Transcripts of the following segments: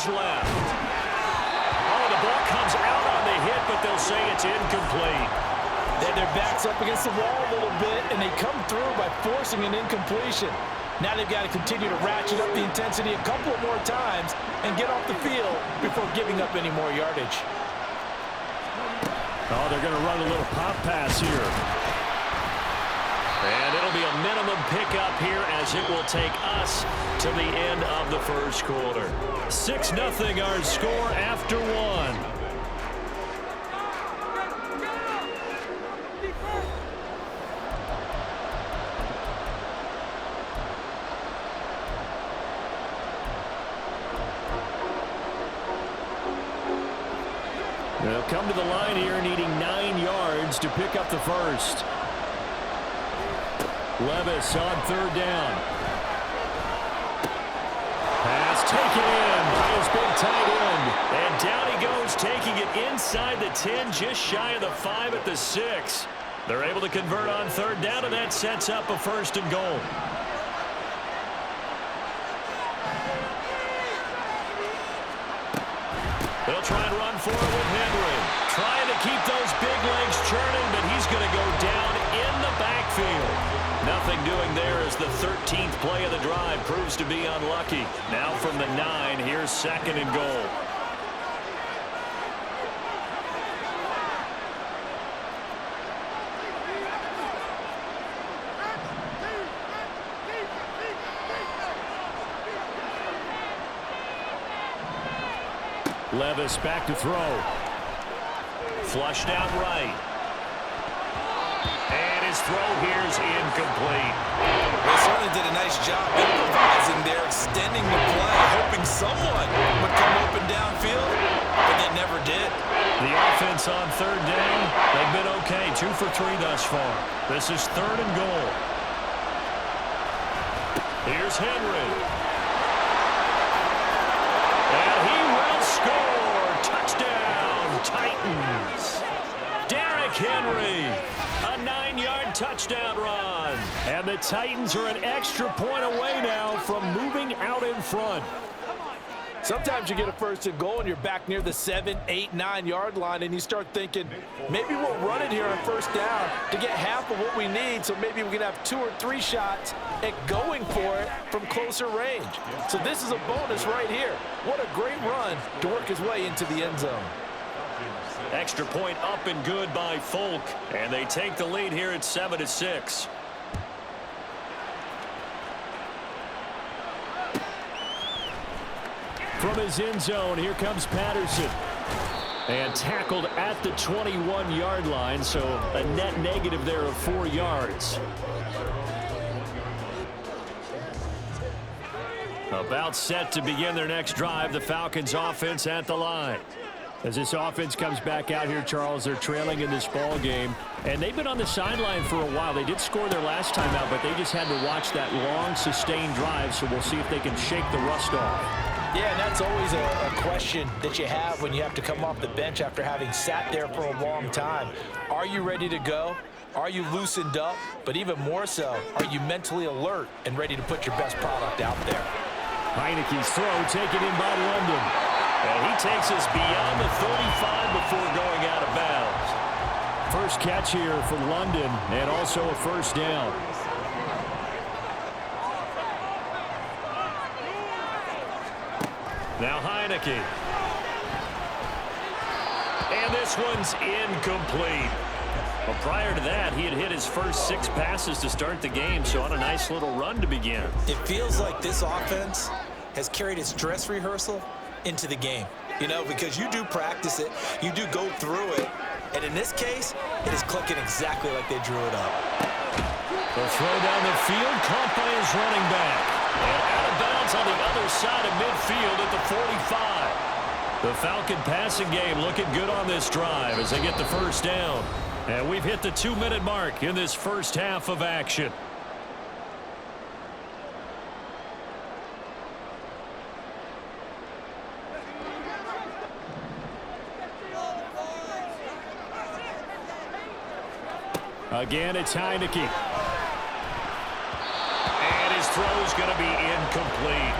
has left. Oh, the ball comes out on the hit, but they'll say it's incomplete. Then their back's up against the wall a little bit, and they come through by forcing an incompletion. Now they've got to continue to ratchet up the intensity a couple of more times and get off the field before giving up any more yardage. Oh, they're going to run a little pop pass here. And it'll be a minimum pickup here as it will take us to the end of the first quarter. 6-0 our score after one. They'll come to the line here needing 9 yards to pick up the first. Levis on third down. Pass taken in by his big tight end. And down he goes, taking it inside the 10, just shy of the 5 at the 6. They're able to convert on third down, and that sets up a first and goal. They'll try and run for it with Henry. Trying to keep those big legs churning, but he's going to go down in the backfield. Nothing doing there as the 13th play of the drive proves to be unlucky. Now from the 9, here's second and goal. Levis back to throw. Flushed out right. And his throw here is incomplete. They certainly did a nice job improvising there, extending the play, hoping someone would come open downfield, but they never did. The offense on third down, they've been okay. 2 for 3 thus far. This is third and goal. Here's Henry. And he will score. Touchdown, Titans. Derrick Henry, a 9-yard touchdown run. And the Titans are an extra point away now from moving out in front. Sometimes you get a first and goal and you're back near the 7, 8, 9-yard line, and you start thinking, maybe we'll run it here on first down to get half of what we need, so maybe we can have 2 or 3 shots at going for it from closer range. So this is a bonus right here. What a great run to work his way into the end zone. Extra point up and good by Folk, and they take the lead here at 7-6. From his end zone, here comes Patterson. And tackled at the 21-yard line, so a net negative there of 4 yards. About set to begin their next drive, the Falcons offense at the line. As this offense comes back out here, Charles, they're trailing in this ball game, and they've been on the sideline for a while. They did score their last time out, but they just had to watch that long, sustained drive, so we'll see if they can shake the rust off. Yeah, and that's always a question that you have when you have to come off the bench after having sat there for a long time. Are you ready to go? Are you loosened up? But even more so, are you mentally alert and ready to put your best product out there? Heineke's throw taken in by London. And he takes us beyond the 35 before going out of bounds. First catch here for London, and also a first down. Now Heineke. And this one's incomplete. Well, prior to that, he had hit his first 6 passes to start the game, so on a nice little run to begin. It feels like this offense has carried its dress rehearsal into the game, you know, because you do practice it, you do go through it, and in this case, it is clicking exactly like they drew it up. The throw down the field, caught by his running back. And out of bounds on the other side of midfield at the 45. The Falcon passing game looking good on this drive as they get the first down. And we've hit the 2-minute mark in this first half of action. Again, it's Heineke. And his throw is going to be incomplete.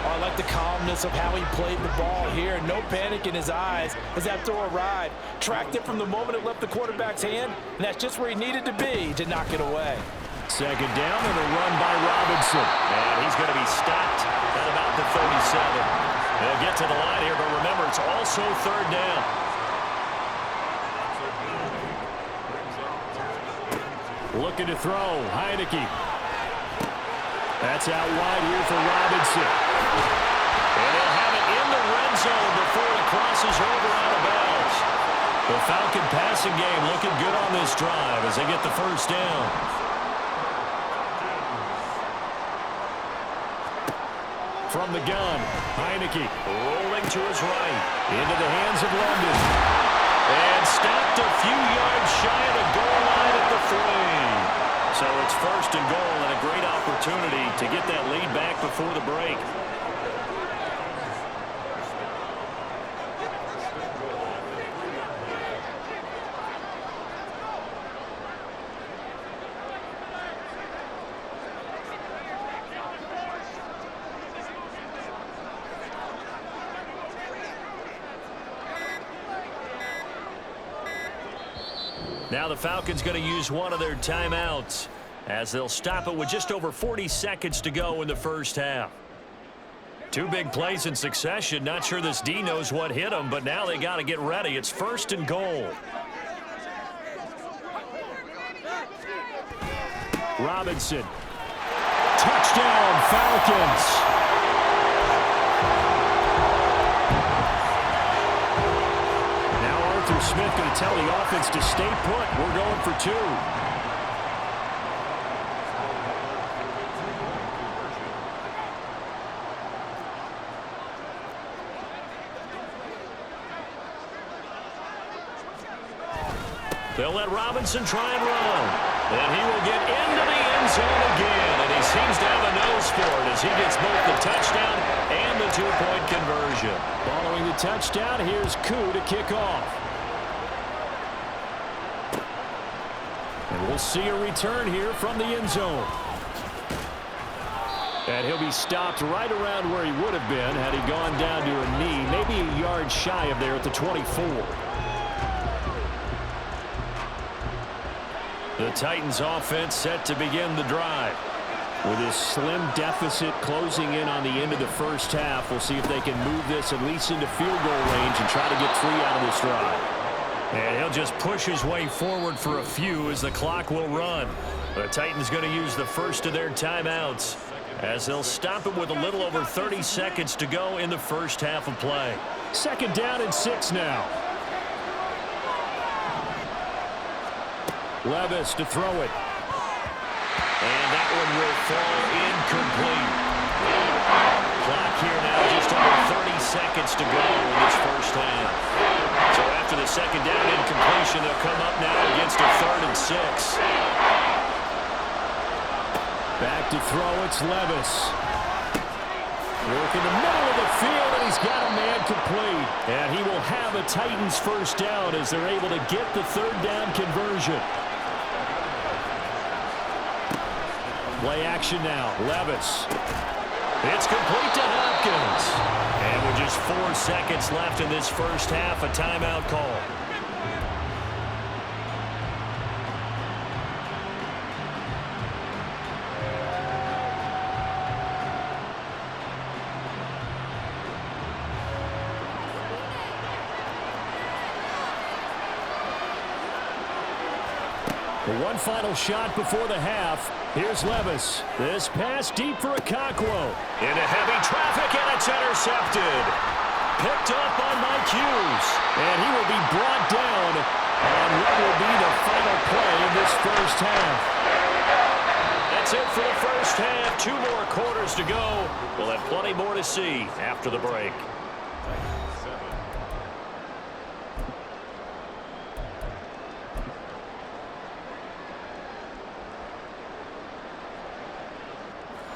Oh, I like the calmness of how he played the ball here. No panic in his eyes as that throw arrived. Tracked it from the moment it left the quarterback's hand, and that's just where he needed to be to knock it away. Second down and a run by Robinson. And he's going to be stopped at about the 37. They'll get to the line here, but remember, it's also third down. Looking to throw, Heineke. That's out wide here for Robinson. And they'll have it in the red zone before it crosses over out of bounds. The Falcon passing game looking good on this drive as they get the first down. From the gun, Heineke rolling to his right. Into the hands of London. And stopped a few yards shy of the goal line at the 3. So it's first and goal and a great opportunity to get that lead back before the break. Now the Falcons going to use one of their timeouts as they'll stop it with just over 40 seconds to go in the first half. Two big plays in succession. Not sure this D knows what hit them, but now they got to get ready. It's first and goal. Robinson. Touchdown, Falcons. Smith going to tell the offense to stay put. We're going for 2. They'll let Robinson try and run. And he will get into the end zone again. And he seems to have a nose for it as he gets both the touchdown and the 2-point conversion. Following the touchdown, here's Koo to kick off. And we'll see a return here from the end zone. And he'll be stopped right around where he would have been had he gone down to a knee, maybe a yard shy of there at the 24. The Titans offense set to begin the drive. With this slim deficit closing in on the end of the first half, we'll see if they can move this at least into field goal range and try to get 3 out of this drive. And he'll just push his way forward for a few as the clock will run. The Titans going to use the first of their timeouts as they'll stop it with a little over 30 seconds to go in the first half of play. Second down and 6 now. Levis to throw it. And that one will fall incomplete. Clock here now just under 30 seconds to go in this first half. So after the second down incompletion, they'll come up now against a 3rd and 6. Back to throw, it's Levis. Work in the middle of the field, and he's got a man complete. And he will have a Titans first down as they're able to get the 3rd down conversion. Play action now, Levis. It's complete to Hopkins. And with just 4 seconds left in this first half, a timeout call. One final shot before the half. Here's Levis. This pass deep for Okakwo. Into heavy traffic, and it's intercepted. Picked up on Mike Hughes. And he will be brought down on what will be the final play of this first half. That's it for the first half. 2 more quarters to go. We'll have plenty more to see after the break.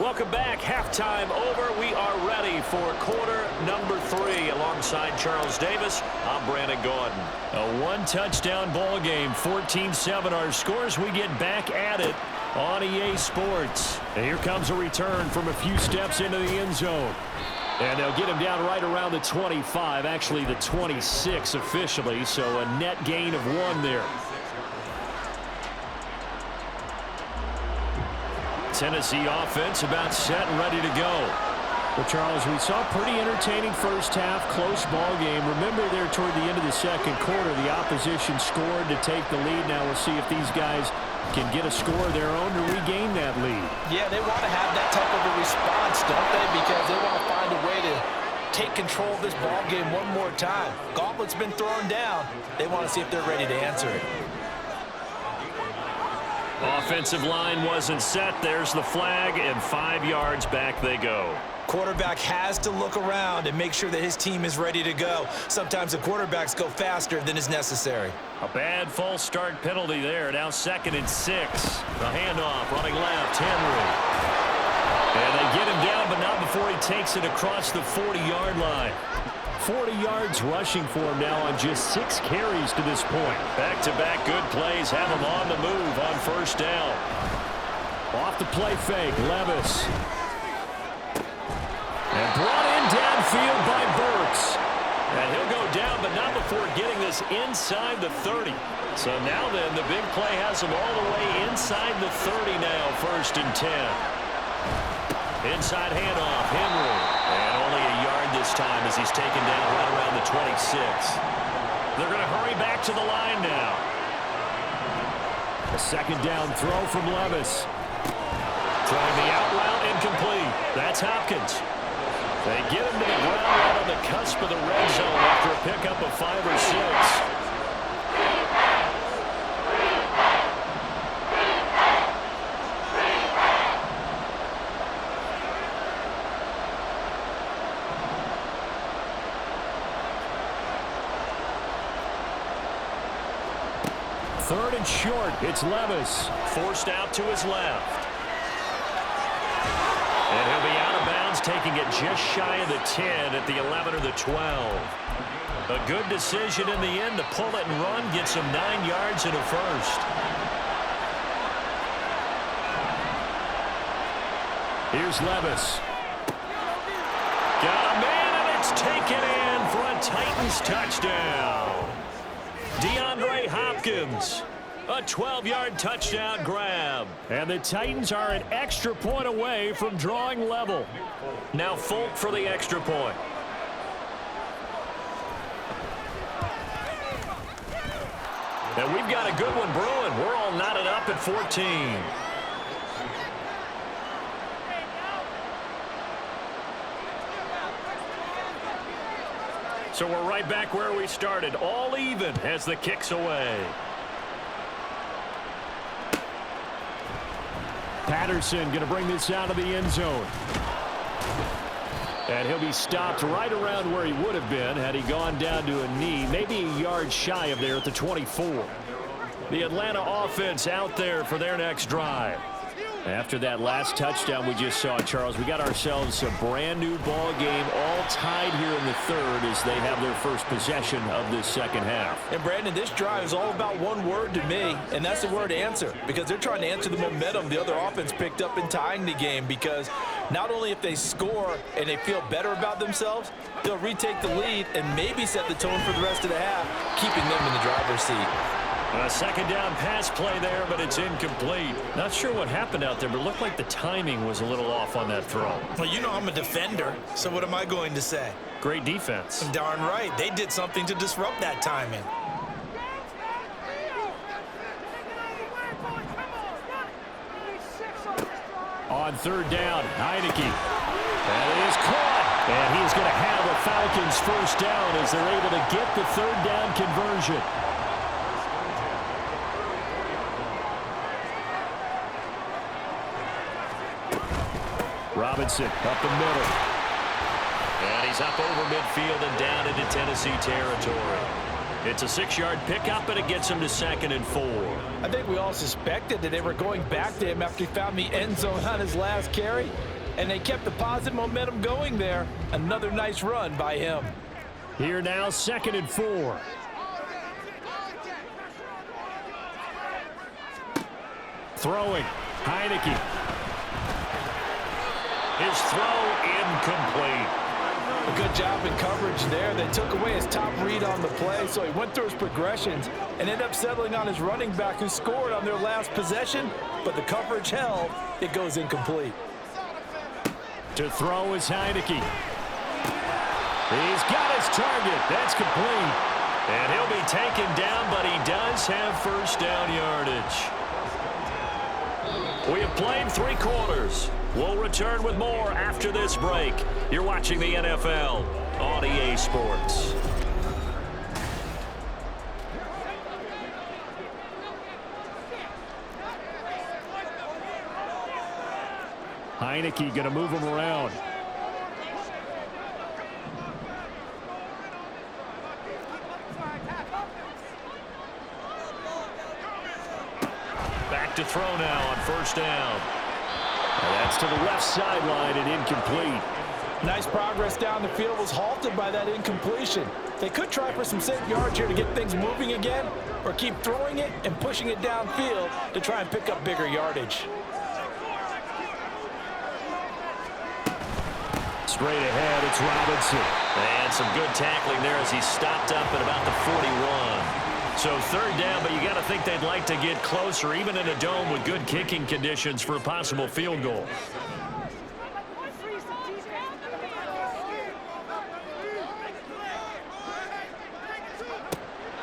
Welcome back. Halftime over. We are ready for quarter number 3. Alongside Charles Davis, I'm Brandon Gordon. A 1-touchdown ball game, 14-7 our scores. We get back at it on EA Sports. And here comes a return from a few steps into the end zone. And they'll get him down right around the 25, actually the 26 officially, so a net gain of 1 there. Tennessee offense about set and ready to go. Well, Charles, we saw a pretty entertaining first half, close ball game. Remember there toward the end of the second quarter, the opposition scored to take the lead. Now we'll see if these guys can get a score of their own to regain that lead. Yeah, they want to have that type of a response, don't they? Because they want to find a way to take control of this ball game one more time. Gauntlet's been thrown down. They want to see if they're ready to answer it. Offensive line wasn't set. There's the flag, and 5 yards back they go. Quarterback has to look around and make sure that his team is ready to go. Sometimes the quarterbacks go faster than is necessary. A bad false start penalty there. Now 2nd and 6. The handoff running left, Henry. And they get him down, but not before he takes it across the 40-yard line. 40 yards rushing for him now on just 6 carries to this point. Back-to-back good plays have him on the move on first down. Off the play fake, Levis. And brought in downfield by Burks. And he'll go down, but not before getting this inside the 30. So now then, the big play has him all the way inside the 30 now, 1st and 10. Inside handoff, Henry. And only a yard this time as he's taken down right around the 26. They're going to hurry back to the line now. A 2nd down throw from Levis. Throwing the out route incomplete. That's Hopkins. They get him to the ground right on the cusp of the red zone after a pickup of 5 or 6. Third and short. It's Levis. Forced out to his left. And he'll be out of bounds, taking it just shy of the 10 at the 11 or the 12. A good decision in the end to pull it and run, gets him 9 yards and a first. Here's Levis. Got a man, and it's taken in for a Titans touchdown. DeAndre Hopkins. A 12-yard touchdown grab. And the Titans are an extra point away from drawing level. Now Folk for the extra point. And we've got a good one brewing. We're all knotted up at 14. So we're right back where we started. All even as the kick's away. Patterson going to bring this out of the end zone. And he'll be stopped right around where he would have been had he gone down to a knee, maybe a yard shy of there at the 24. The Atlanta offense out there for their next drive. After that last touchdown we just saw, Charles, we got ourselves a brand new ball game, all tied here in the 3rd as they have their first possession of this 2nd half. And Brandon, this drive is all about one word to me, and that's the word answer, because they're trying to answer the momentum the other offense picked up in tying the game, because not only if they score and they feel better about themselves, they'll retake the lead and maybe set the tone for the rest of the half, keeping them in the driver's seat. A 2nd down pass play there, but it's incomplete. Not sure what happened out there, but it looked like the timing was a little off on that throw. Well, you know I'm a defender, so what am I going to say? Great defense. Darn right. They did something to disrupt that timing. On 3rd down, Heineke. That is caught. And he's going to have the Falcons' first down as they're able to get the 3rd down conversion. Robinson up the middle. And he's up over midfield and down into Tennessee territory. It's a 6-yard pickup, and it gets him to 2nd and 4. I think we all suspected that they were going back to him after he found the end zone on his last carry, and they kept the positive momentum going there. Another nice run by him. Here now, 2nd and 4. Throwing, Heineke. His throw incomplete. A good job in coverage there. They took away his top read on the play, so he went through his progressions and ended up settling on his running back who scored on their last possession, but the coverage held. It goes incomplete. To throw is Heineke. He's got his target. That's complete. And he'll be taken down, but he does have first down yardage. We have played 3 quarters. We'll return with more after this break. You're watching the NFL on EA Sports. Heineke going to move him around. Back to throw now on first down. And that's to the left sideline and incomplete. Nice progress down the field was halted by that incompletion. They could try for some safe yards here to get things moving again, or keep throwing it and pushing it downfield to try and pick up bigger yardage. Straight ahead, it's Robinson. And some good tackling there as he stopped up at about the 41. So third down, but you got to think they'd like to get closer, even in a dome with good kicking conditions for a possible field goal.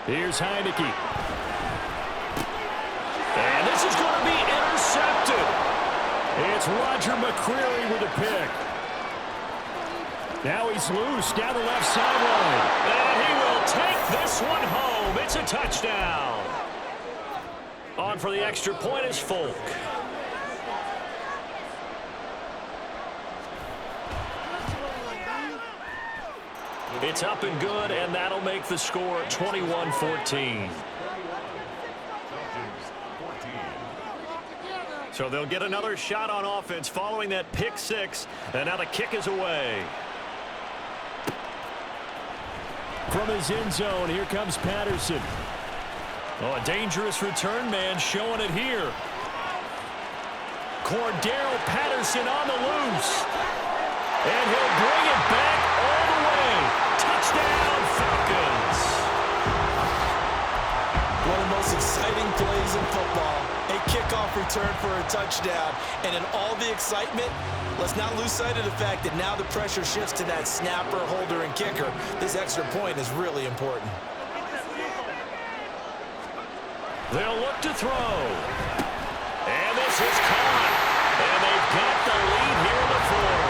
Here's Heineke. And this is going to be intercepted. It's Roger McCreary with a pick. Now he's loose down the left sideline. And he will take this one home. It's a touchdown. On for the extra point is Folk. It's up and good, and that'll make the score 21-14. So they'll get another shot on offense following that pick 6, and now the kick is away. From his end zone, here comes Patterson. Oh, a dangerous return man showing it here. Cordero Patterson on the loose. And he'll bring it back all the way. Touchdown, Falcons. One of the most exciting plays in football. A kickoff return for a touchdown. And in all the excitement, let's not lose sight of the fact that now the pressure shifts to that snapper, holder, and kicker. This extra point is really important. They'll look to throw. And this is caught. And they've got the lead here in the 4th.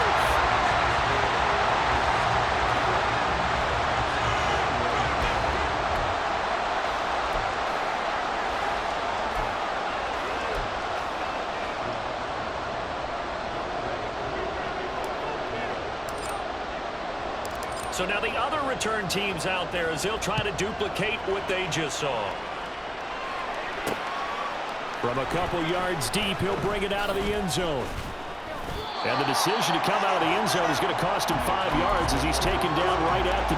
So now the other return teams out there as they'll try to duplicate what they just saw. From a couple yards deep, he'll bring it out of the end zone. And the decision to come out of the end zone is going to cost him 5 yards as he's taken down right at the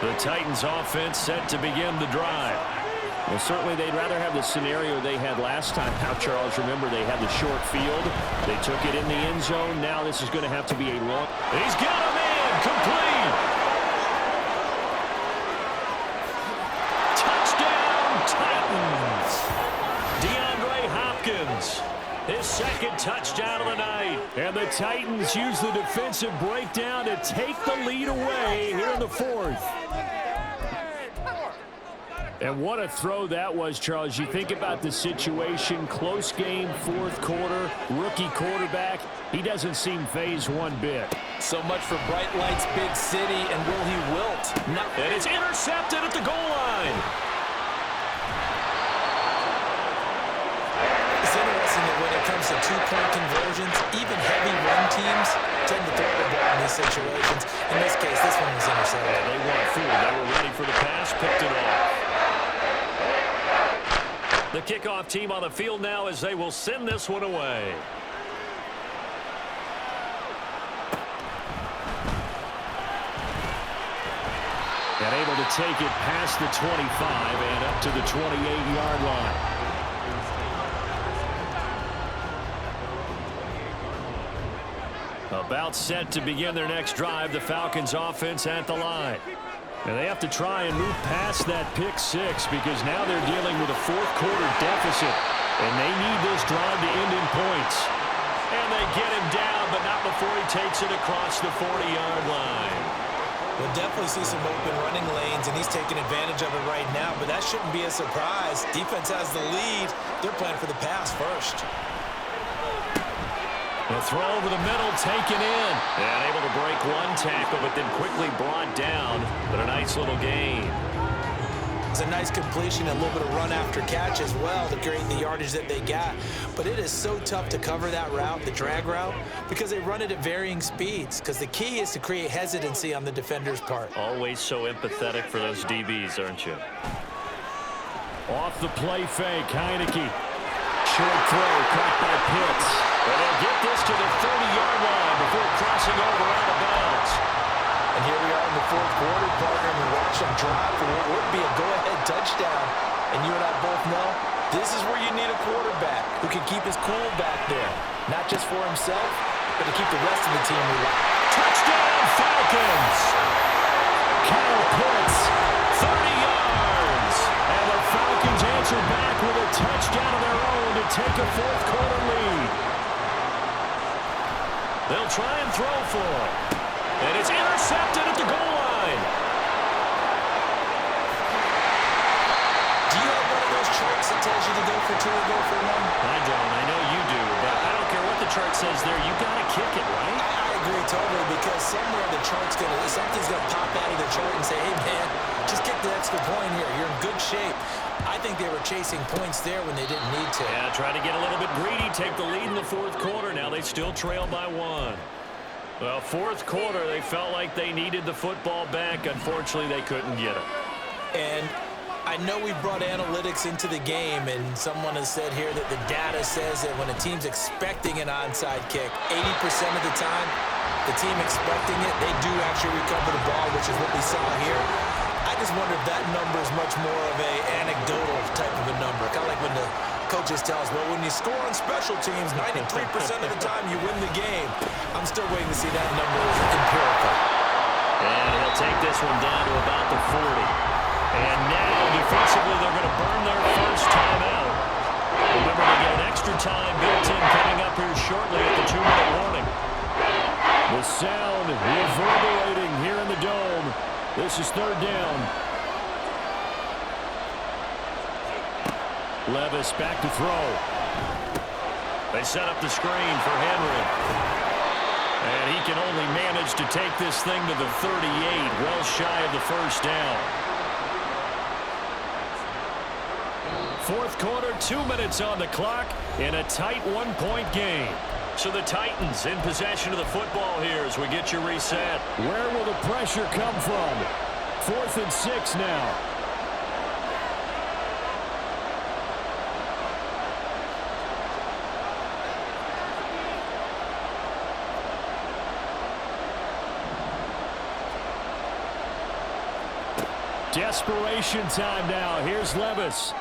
20. The Titans offense set to begin the drive. Well, certainly they'd rather have the scenario they had last time. Now, Charles, remember they had the short field. They took it in the end zone. Now this is going to have to be a long. He's got him in. Complete. Touchdown, Titans. DeAndre Hopkins. His second touchdown of the night. And the Titans use the defensive breakdown to take the lead away here in the 4th. And what a throw that was, Charles. You think about the situation, close game, 4th quarter, rookie quarterback. He doesn't seem phased one bit. So much for bright lights, big city, and will he wilt? No. And it's intercepted at the goal line. It's interesting that when it comes to 2-point conversions, even heavy run teams tend to throw the ball in these situations. In this case, this one was intercepted. Yeah, they want food. They were ready for the pass, picked it off. The kickoff team on the field now as they will send this one away. And able to take it past the 25 and up to the 28-yard line. About set to begin their next drive, the Falcons offense at the line. And they have to try and move past that pick six because now they're dealing with a fourth quarter deficit. And they need this drive to end in points. And they get him down, but not before he takes it across the 40-yard line. We'll definitely see some open running lanes, and he's taking advantage of it right now, but that shouldn't be a surprise. Defense has the lead. They're playing for the pass first. The throw over the middle, taken in. And able to break one tackle, but then quickly brought down. But a nice little gain. It's a nice completion, a little bit of run after catch as well to create the yardage that they got. But it is so tough to cover that route, the drag route, because they run it at varying speeds. Because the key is to create hesitancy on the defender's part. Always so empathetic for those DBs, aren't you? Off the play fake, Heineke. Short throw, caught by Pitts. And they'll get this to the 30-yard line before crossing over out of bounds. And here we are in the fourth quarter, partner, and we watch them drive for what would be a go-ahead touchdown. And you and I both know this is where you need a quarterback who can keep his cool back there, not just for himself, but to keep the rest of the team relaxed. Touchdown, Falcons! Kyle Pitts, 30 yards. And the Falcons answer back with a touchdown of their own to take a fourth quarter lead. They'll try and throw for it. And it's intercepted at the goal line. Do you have one of those charts that tells you to go for two or go for one? I don't. I know you do. But I don't care what the chart says there. You got to kick it, right? I agree totally, because somewhere the chart's something's gonna pop out of the chart and say, hey man, just kick the extra point here. You're in good shape. I think they were chasing points there when they didn't need to. Yeah, try to get a little bit greedy, take the lead in the fourth quarter. Now they still trail by one. Well, fourth quarter, they felt like they needed the football back. Unfortunately, they couldn't get it. And I know we brought analytics into the game, and someone has said here that the data says that when a team's expecting an onside kick, 80% of the time, the team expecting it, they do actually recover the ball, which is what we saw here. I just wonder if that number is much more of a anecdotal type of a number. Kind of like when the coaches tell us, well, when you score on special teams, 93% of the time you win the game. I'm still waiting to see that number as empirical. And he'll take this one down to about the 40. And now, defensively, they're going to burn their first timeout. Remember, they get an extra time built in coming up here shortly at the 2-minute warning. The sound reverberating here in the Dome. This is third down. Levis back to throw. They set up the screen for Henry. And he can only manage to take this thing to the 38, well shy of the first down. Fourth quarter, 2 minutes on the clock in a tight one-point game. So the Titans in possession of the football here as we get you reset. Where will the pressure come from? 4th and 6 now. Desperation time now. Here's Levis.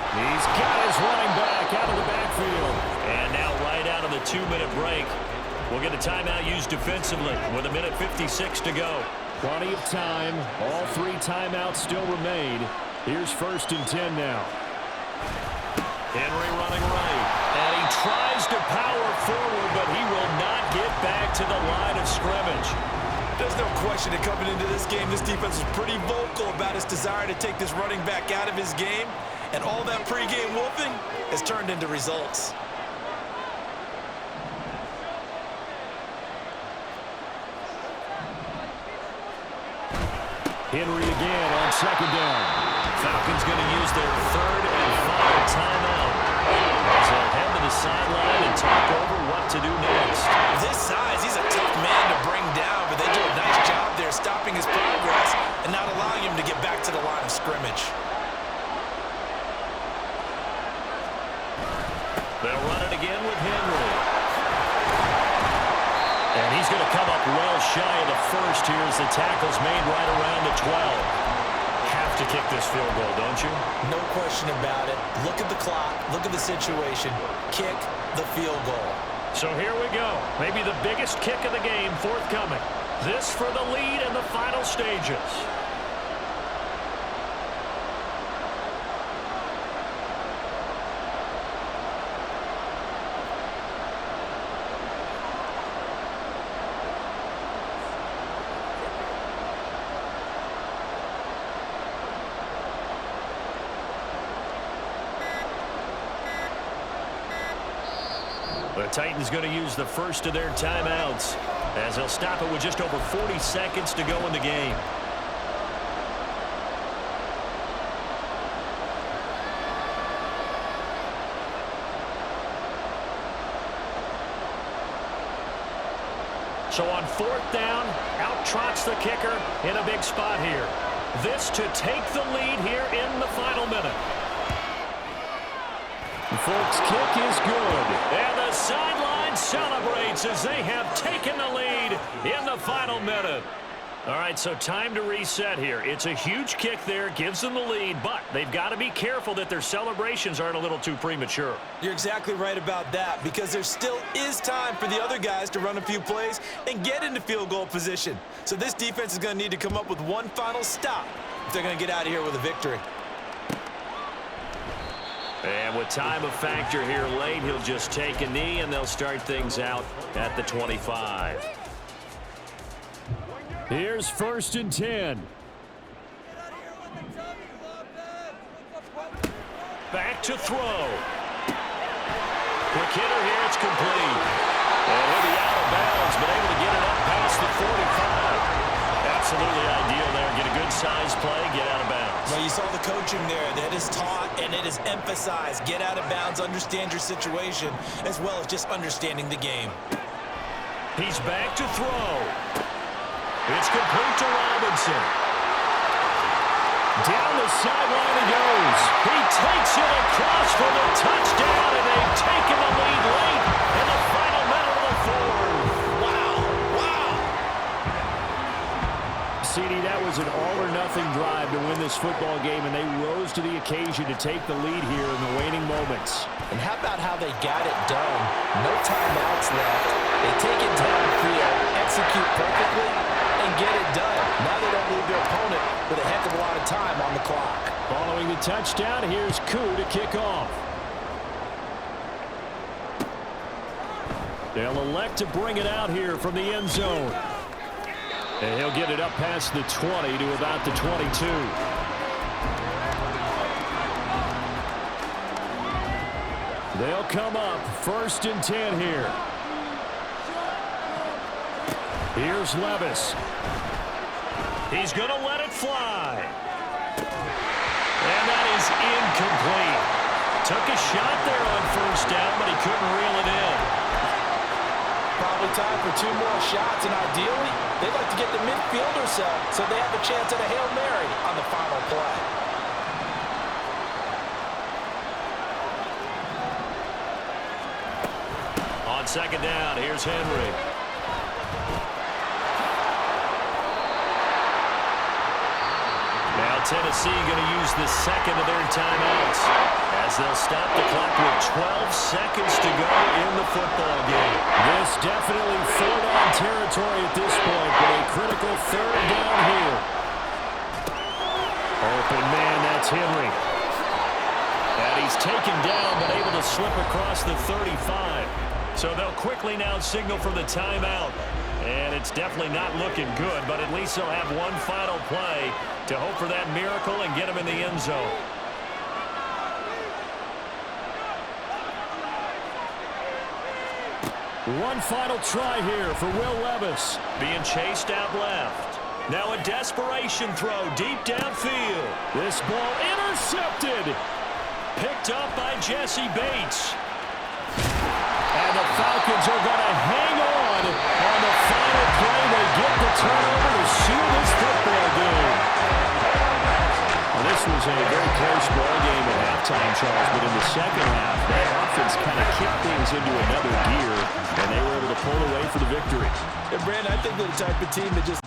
He's got his running back out of the backfield. And now right out of the 2-minute break, we'll get a timeout used defensively with 1:56 to go. Plenty of time. All 3 timeouts still remain. Here's 1st and 10 now. Henry running right. And he tries to power forward, but he will not get back to the line of scrimmage. There's no question that coming into this game, this defense is pretty vocal about its desire to take this running back out of his game. And all that pregame wolfing has turned into results. Henry again on 2nd down. Falcons going to use their 3rd and final timeout as they'll head to the sideline and talk over what to do next. This size, he's a tough man to bring down, but they do a nice job there stopping his progress and not allowing him to get back to the line of scrimmage. They'll run it again with Henry. And he's going to come up well shy of the first here as the tackle's made right around the 12. Have to kick this field goal, don't you? No question about it. Look at the clock. Look at the situation. Kick the field goal. So here we go. Maybe the biggest kick of the game forthcoming. This for the lead in the final stages. The Titans going to use the first of their timeouts as they'll stop it with just over 40 seconds to go in the game. So on fourth down, out trots the kicker in a big spot here. This to take the lead here in the final minute. The Folks' kick is good. And the sideline celebrates as they have taken the lead in the final minute. All right, so time to reset here. It's a huge kick there, gives them the lead, but they've got to be careful that their celebrations aren't a little too premature. You're exactly right about that, because there still is time for the other guys to run a few plays and get into field goal position. So this defense is going to need to come up with one final stop if they're going to get out of here with a victory. And with time a factor here late, he'll just take a knee, and they'll start things out at the 25. Here's 1st and 10. Back to throw. Quick hitter here, it's complete. And he'll be out of bounds, but able to get it up past the 45. Absolutely ideal there. Get a good size play, get out of bounds. Well, you saw the coaching there. That is taught and it is emphasized. Get out of bounds, understand your situation, as well as just understanding the game. He's back to throw. It's complete to Robinson. Down the sideline he goes. He takes it across for the touchdown, and they've taken the lead late in the final minute of the fourth. CD, that was an all-or-nothing drive to win this football game, and they rose to the occasion to take the lead here in the waning moments. And how about how they got it done? No timeouts left. They take it downfield, execute perfectly, and get it done. Now they don't leave their opponent with a heck of a lot of time on the clock. Following the touchdown, here's Koo to kick off. They'll elect to bring it out here from the end zone. And he'll get it up past the 20 to about the 22. They'll come up 1st and 10 here. Here's Levis. He's going to let it fly. And that is incomplete. Took a shot there on 1st down, but he couldn't reel it in. Probably time for 2 more shots, and ideally, they'd like to get the midfield or so they have a chance at a Hail Mary on the final play. On 2nd down, here's Henry. Now Tennessee going to use the 2nd of their timeouts as they'll stop the clock with 12 seconds to go in the football game. This definitely 4th down territory at this point, but a critical 3rd down here. Open man, that's Henry. And he's taken down, but able to slip across the 35. So they'll quickly now signal for the timeout. And it's definitely not looking good, but at least they'll have one final play to hope for that miracle and get him in the end zone. One final try here for Will Levis. Being chased out left. Now a desperation throw deep downfield. This ball intercepted. Picked up by Jesse Bates. And the Falcons are going to hang on the final play. They get the turnover to seal this football game. Well, this was a very close ball game at halftime, Charles, but in the second half, that offense kind of kicked things into another gear, and they were able to pull away for the victory. And, Brandon, I think they're the type of team that just